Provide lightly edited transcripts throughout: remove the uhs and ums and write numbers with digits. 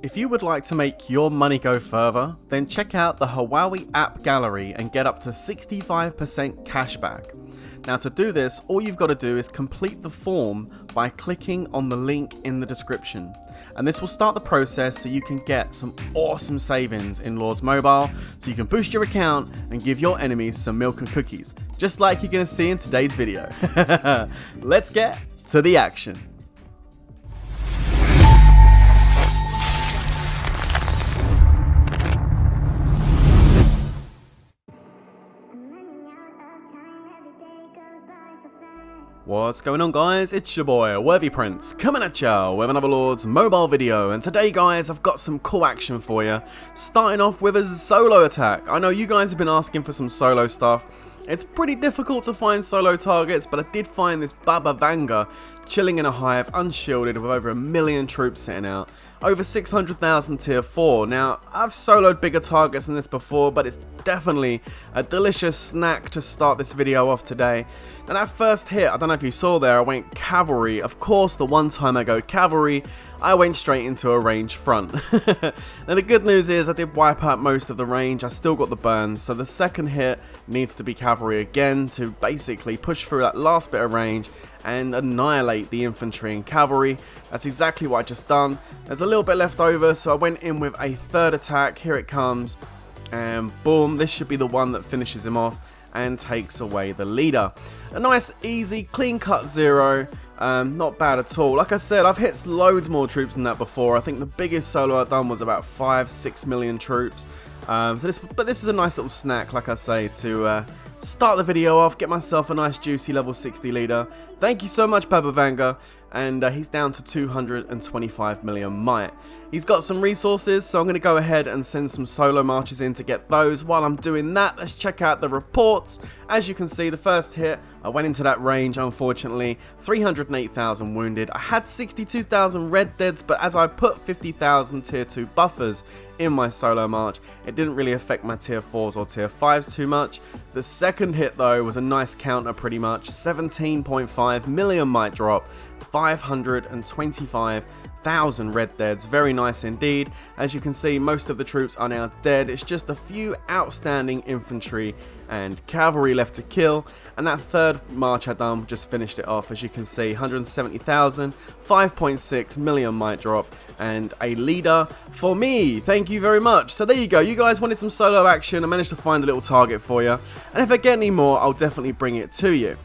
If you would like to make your money go further, then check out the Huawei app gallery and get up to 65% cashback. Now to do this, all you've got to do is complete the form by clicking on the link in the description. And this will start the process so you can get some awesome savings in Lords Mobile, so you can boost your account and give your enemies some milk and cookies, just like you're going to see in today's video. Let's get to the action. What's going on, guys? It's your boy Worthy Prince coming at ya with another Lords Mobile video, and today guys I've got some cool action for you, starting off with a solo attack. I know you guys have been asking for some solo stuff. It's pretty difficult to find solo targets, but I did find this Baba Vanga chilling in a hive, unshielded, with over 1 million troops sitting out. Over 600,000 tier 4. Now, I've soloed bigger targets than this before, but it's definitely a delicious snack to start this video off today. And that first hit, I don't know if you saw there, I went cavalry. Of course, the one time I go cavalry, I went straight into a range front. Now the good news is I did wipe out most of the range, I still got the burn, so the second hit needs to be cavalry again to basically push through that last bit of range and annihilate the infantry and cavalry. That's exactly what I just done. There's a little bit left over, so I went in with a third attack. Here it comes, and boom, this should be the one that finishes him off and takes away the leader. A nice, easy, clean-cut 0. Not bad at all. Like I said, I've hit loads more troops than that before. I think the biggest solo I've done was about 5-6 million troops. But this is a nice little snack, like I say, to start the video off, get myself a nice juicy level 60 leader. Thank you so much, Baba Vanga. And he's down to 225 million might. He's got some resources, so I'm going to go ahead and send some solo marches in to get those. While I'm doing that, let's check out the reports. As you can see, the first hit, I went into that range, unfortunately. 308,000 wounded. I had 62,000 red deads, but as I put 50,000 tier 2 buffers in my solo march, it didn't really affect my tier 4s or tier 5s too much. The second hit, though, was a nice counter pretty much. 17.5 million might drop. 525,000 red deads. Very nice indeed. As you can see, most of the troops are now dead. It's just a few outstanding infantry and cavalry left to kill, and that third march I done just finished it off. As you can see, 170,000, 5.6 million might drop, and a leader for me. Thank you very much. So there you go. You guys wanted some solo action. I managed to find a little target for you, and if I get any more, I'll definitely bring it to you.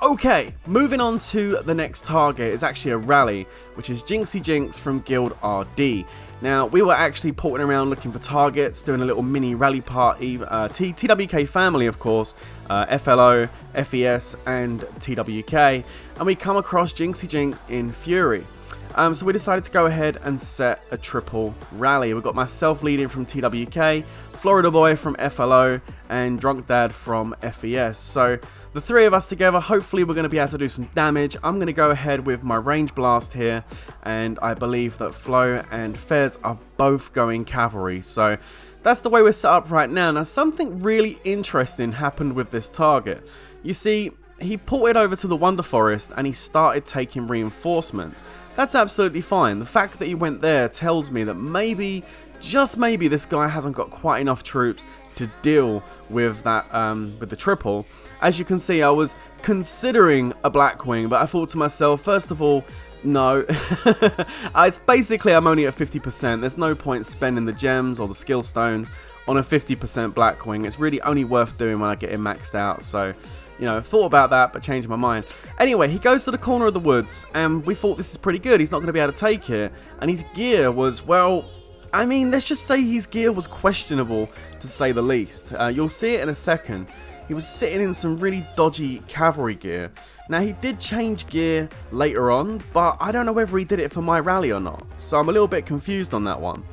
Okay, moving on to the next target is actually a rally, which is Jinxy Jinx from Guild RD. Now, we were actually porting around looking for targets, doing a little mini rally party, TWK family of course, FLO, FES and TWK, and we come across Jinxy Jinx in Fury. So we decided to go ahead and set a triple rally. We've got myself leading from TWK, Florida Boy from FLO, and Drunk Dad from FES. So the three of us together, hopefully we're going to be able to do some damage. I'm going to go ahead with my range blast here, and I believe that Flo and Fez are both going cavalry. So that's the way we're set up right now. Now, something really interesting happened with this target. You see, he ported over to the Wonder Forest and he started taking reinforcements. That's absolutely fine. The fact that he went there tells me that maybe, just maybe, this guy hasn't got quite enough troops to deal with that, with the triple. As you can see, I was considering a Blackwing, but I thought to myself, first of all, no. It's basically, I'm only at 50%. There's no point spending the gems or the skill stones on a 50% Blackwing. It's really only worth doing when I get him maxed out. So, you know, thought about that, but changed my mind. Anyway, he goes to the corner of the woods, and we thought this is pretty good. He's not going to be able to take it. And his gear was, well, I mean, let's just say his gear was questionable, to say the least. You'll see it in a second. He was sitting in some really dodgy cavalry gear. Now, he did change gear later on, but I don't know whether he did it for my rally or not. So I'm a little bit confused on that one.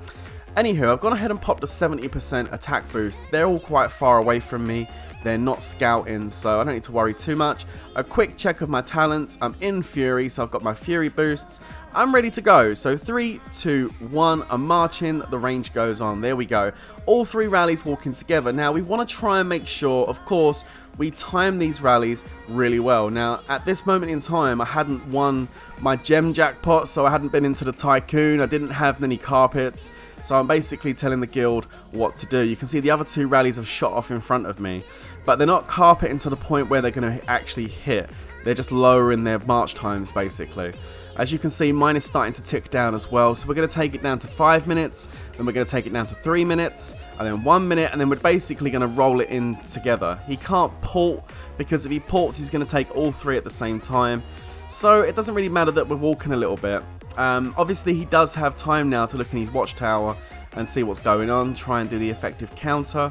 Anywho, I've gone ahead and popped a 70% attack boost. They're all quite far away from me. They're not scouting, so I don't need to worry too much. A quick check of my talents. I'm in Fury, so I've got my Fury boosts. I'm ready to go. So 3, 2, 1, I'm marching, the range goes on. There we go. All 3 rallies walking together. Now we want to try and make sure, of course, we time these rallies really well. Now at this moment in time, I hadn't won my gem jackpot, so I hadn't been into the tycoon. I didn't have any carpets, so I'm basically telling the guild what to do. You can see the other 2 rallies have shot off in front of me, but they're not carpeting to the point where they're going to actually hit. They're just lowering their march times, basically. As you can see, mine is starting to tick down as well. So we're going to take it down to 5 minutes, then we're going to take it down to 3 minutes, and then 1 minute, and then we're basically going to roll it in together. He can't port, because if he ports, he's going to take all 3 at the same time. So it doesn't really matter that we're walking a little bit. Obviously, he does have time now to look in his watchtower and see what's going on, try and do the effective counter.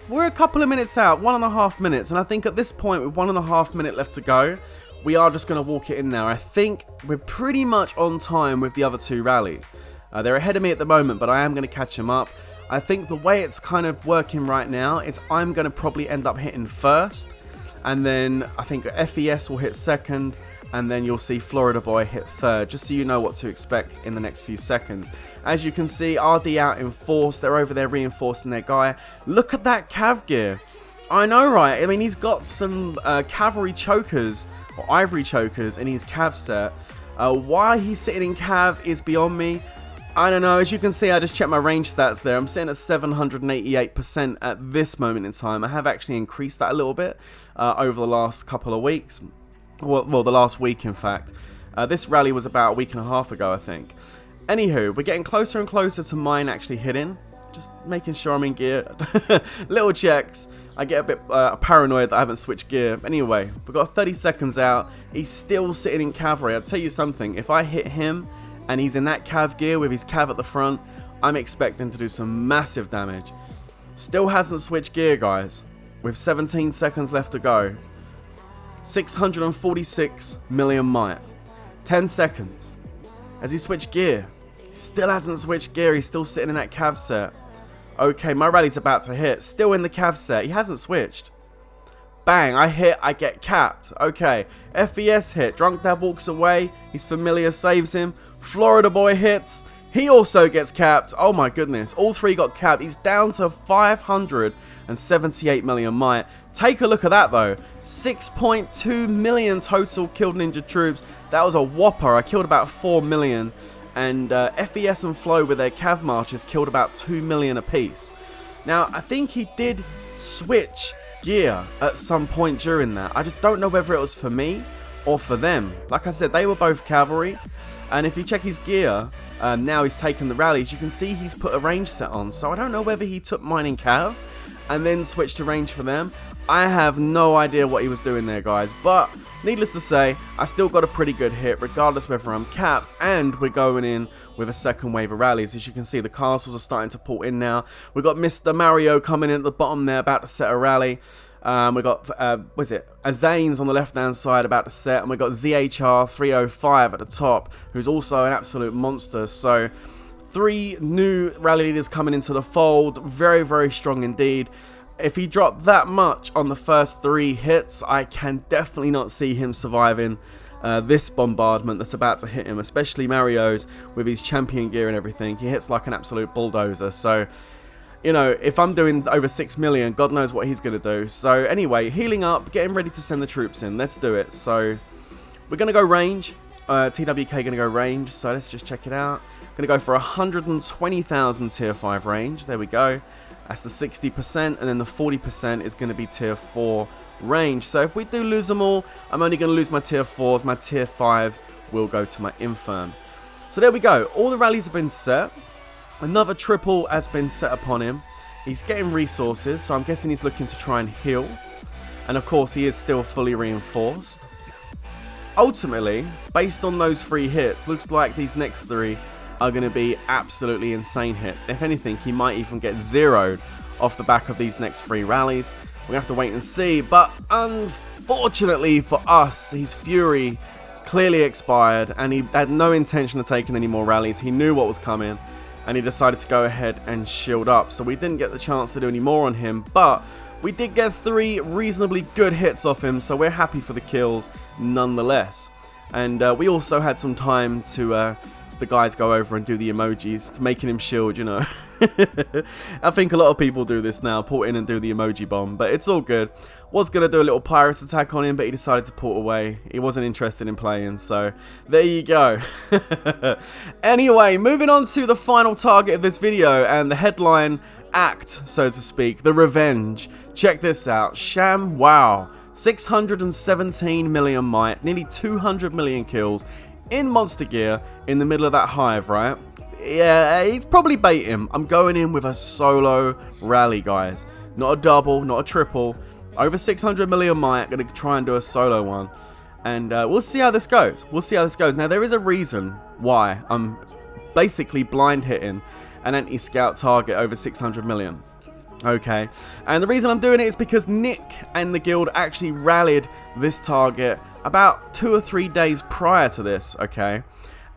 We're a couple of minutes out, 1.5 minutes, and I think at this point, with 1.5 minutes left to go, we are just going to walk it in now. I think we're pretty much on time with the other 2 rallies. They're ahead of me at the moment, but I am going to catch them up. I think the way it's kind of working right now is I'm going to probably end up hitting first, and then I think FES will hit second, and then you'll see Florida Boy hit third, just so you know what to expect in the next few seconds. As you can see, RD out in force. They're over there reinforcing their guy. Look at that cav gear. I know, right? I mean, he's got some cavalry chokers, or ivory chokers, in his cav set. Why he's sitting in cav is beyond me. I don't know. As you can see, I just checked my range stats there. I'm sitting at 788% at this moment in time. I have actually increased that a little bit over the last couple of weeks. Well, the last week, in fact. This rally was about a week and a half ago, I think. Anywho, we're getting closer and closer to mine actually hitting. Just making sure I'm in gear. Little checks. I get a bit paranoid that I haven't switched gear. Anyway, we've got 30 seconds out. He's still sitting in cavalry. I'll tell you something. If I hit him and he's in that cav gear with his cav at the front, I'm expecting to do some massive damage. Still hasn't switched gear, guys. With 17 seconds left to go. 646 million might. 10 seconds. Has he switched gear? Still hasn't switched gear. He's still sitting in that cav set. Okay, my rally's about to hit. Still in the cav set. He hasn't switched. Bang, I hit, I get capped. Okay, FES hit. Drunk Dad walks away. His familiar saves him. Florida Boy hits. He also gets capped. Oh my goodness. All 3 got capped. He's down to 578 million might. Take a look at that though. 6.2 million total killed ninja troops. That was a whopper. I killed about 4 million. And FES and Flow with their cav marches killed about 2 million apiece. Now, I think he did switch gear at some point during that. I just don't know whether it was for me or for them. Like I said, they were both cavalry. And if you check his gear, now he's taken the rallies, you can see he's put a range set on. So I don't know whether he took mine in cav and then switched to range for them. I have no idea what he was doing there, guys. But needless to say, I still got a pretty good hit, regardless whether I'm capped. And we're going in with a second wave of rallies. As you can see, the castles are starting to pull in now. We've got Mr. Mario coming in at the bottom there, about to set a rally. We've got, Azane's on the left-hand side about to set. And we've got ZHR 305 at the top, who's also an absolute monster. So 3 new rally leaders coming into the fold. Very, very strong indeed. If he dropped that much on the first 3 hits, I can definitely not see him surviving this bombardment that's about to hit him, especially Mario's with his champion gear and everything. He hits like an absolute bulldozer. So, you know, if I'm doing over 6 million, God knows what he's going to do. So anyway, healing up, getting ready to send the troops in. Let's do it. So we're going to go range. TWK going to go range. So let's just check it out. Going to go for 120,000 tier 5 range. There we go. That's the 60%, and then the 40% is going to be tier 4 range. So if we do lose them all, I'm only going to lose my tier 4s. My tier 5s will go to my infirms. So there we go. All the rallies have been set. Another triple has been set upon him. He's getting resources, so I'm guessing he's looking to try and heal. And of course, he is still fully reinforced. Ultimately, based on those 3 hits, looks like these next 3 are going to be absolutely insane hits. If anything, he might even get zeroed off the back of these next 3 rallies. We're going to have to wait and see. But unfortunately for us, his Fury clearly expired, and he had no intention of taking any more rallies. He knew what was coming, and he decided to go ahead and shield up. So we didn't get the chance to do any more on him, but we did get 3 reasonably good hits off him, so we're happy for the kills nonetheless. And we also had some time to the guys go over and do the emojis to making him shield, you know. I think a lot of people do this now, port in and do the emoji bomb, but it's all good. Was going to do a little pirates attack on him, but he decided to port away. He wasn't interested in playing, so there you go. Anyway, moving on to the final target of this video and the headline act, so to speak, the revenge. Check this out. Sham Wow, 617 million might, nearly 200 million kills in monster gear in the middle of that hive, right? Yeah, he's probably baiting. I'm going in with a solo rally, guys. Not a double, not a triple. Over 600 million might, gonna try and do a solo one. And we'll see how this goes. We'll see how this goes. Now, there is a reason why I'm basically blind hitting an anti-scout target over 600 million. Okay, and the reason I'm doing it is because Nick and the guild actually rallied this target about 2 or 3 days prior to this, okay?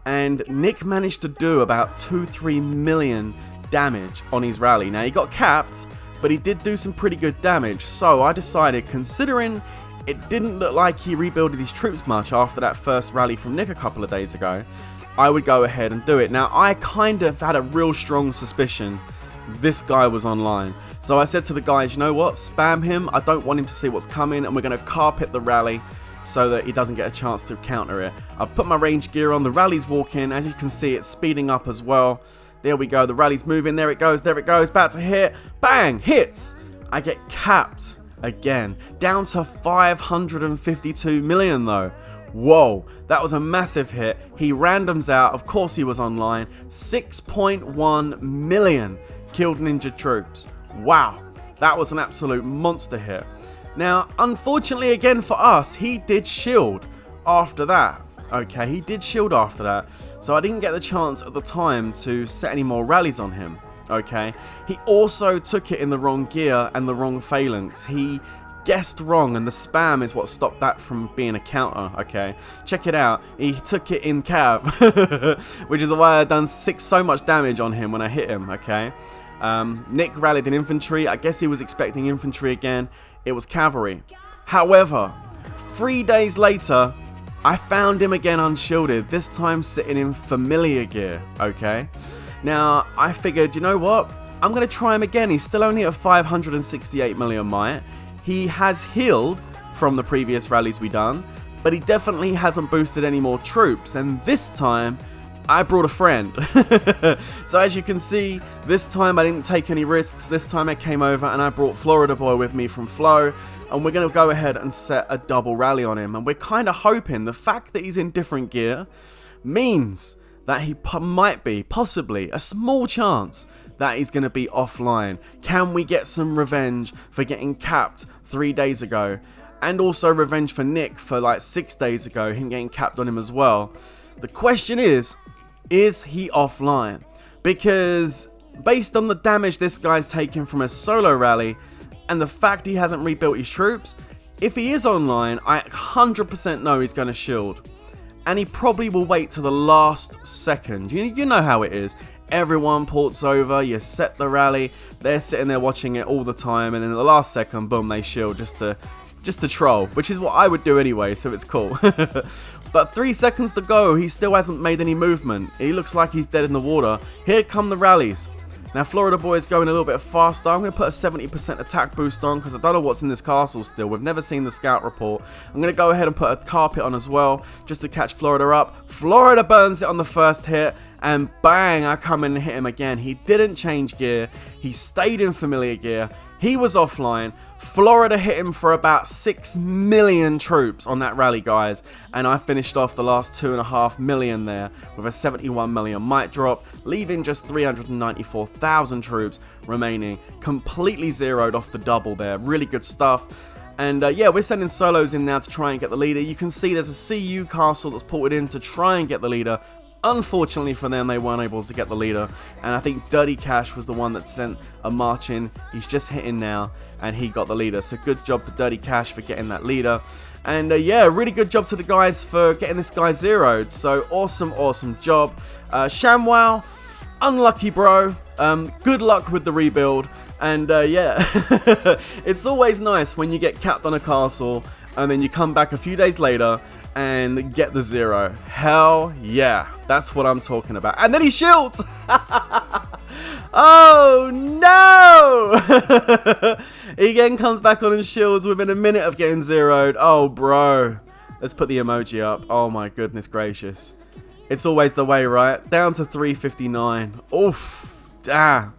And Nick managed to do about 2-3 million damage on his rally. Now, he got capped, but he did do some pretty good damage. So I decided, considering it didn't look like he rebuilded his troops much after that first rally from Nick a couple of days ago, I would go ahead and do it. Now, I kind of had a real strong suspicion this guy was online. So I said to the guys, you know what, spam him. I don't want him to see what's coming, and we're going to carpet the rally so that he doesn't get a chance to counter it. I've put my range gear on, the rally's walking, as you can see it's speeding up as well. There we go, the rally's moving, there it goes, about to hit, bang, hits! I get capped again, down to 552 million though. Whoa, that was a massive hit. He randoms out, of course he was online, 6.1 million killed ninja troops. Wow, that was an absolute monster hit. Now, unfortunately again for us, he did shield after that. Okay, he did shield after that. So I didn't get the chance at the time to set any more rallies on him. Okay, he also took it in the wrong gear and the wrong phalanx. He guessed wrong, and the spam is what stopped that from being a counter. Okay, check it out. He took it in cav, which is why I done so much damage on him when I hit him. Okay, Nick rallied in infantry. I guess he was expecting infantry again. It was cavalry. However, 3 days later, I found him again unshielded, this time sitting in familiar gear, okay? Now, I figured, you know what? I'm going to try him again. He's still only at 568 million might. He has healed from the previous rallies we done, but he definitely hasn't boosted any more troops, and this time, I brought a friend. So as you can see, this time I didn't take any risks. This time I came over and I brought Florida Boy with me from Flow, and we're going to go ahead and set a double rally on him. And we're kind of hoping the fact that he's in different gear means that he might be, possibly, a small chance that he's going to be offline. Can we get some revenge for getting capped 3 days ago? And also revenge for Nick for like 6 days ago, him getting capped on him as well. The question is he offline? Because based on the damage this guy's taken from a solo rally and the fact he hasn't rebuilt his troops, if he is online, I 100% know he's going to shield. And he probably will wait till the last second. You know how it is. Everyone ports over, you set the rally, they're sitting there watching it all the time, and then at the last second, boom, they shield just to troll, which is what I would do anyway, so it's cool. But 3 seconds to go, he still hasn't made any movement. He looks like he's dead in the water. Here come the rallies. Now, Florida Boy is going a little bit faster. I'm going to put a 70% attack boost on because I don't know what's in this castle still. We've never seen the scout report. I'm going to go ahead and put a carpet on as well just to catch Florida up. Florida burns it on the first hit, and bang, I come in and hit him again. He didn't change gear. He stayed in familiar gear. He was offline. Florida hit him for about 6 million troops on that rally, guys, and I finished off the last 2.5 million there with a 71 million might drop, leaving just 394,000 troops remaining, completely zeroed off the double there. Really good stuff. And yeah, we're sending solos in now to try and get the leader. You can see there's a CU castle that's ported in to try and get the leader. Unfortunately for them, they weren't able to get the leader, and I think Dirty Cash was the one that sent a march in. He's just hitting now, and he got the leader. So good job to Dirty Cash for getting that leader. And yeah, really good job to the guys for getting this guy zeroed. So awesome job. ShamWow, unlucky bro. Good luck with the rebuild. And yeah, it's always nice when you get capped on a castle, and then you come back a few days later, and get the 0. Hell yeah, that's what I'm talking about. And then he shields. Oh no. He again comes back on and shields within a minute of getting 0'd. Oh bro, let's put the emoji up. Oh my goodness gracious, it's always the way, right? Down to 359. Oof, damn.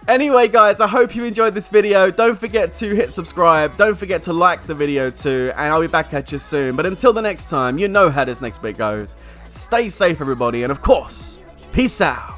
Anyway guys, I hope you enjoyed this video. Don't forget to hit subscribe. Don't forget to like the video too. And I'll be back at you soon. But until the next time, you know how this next bit goes. Stay safe everybody. And of course, peace out.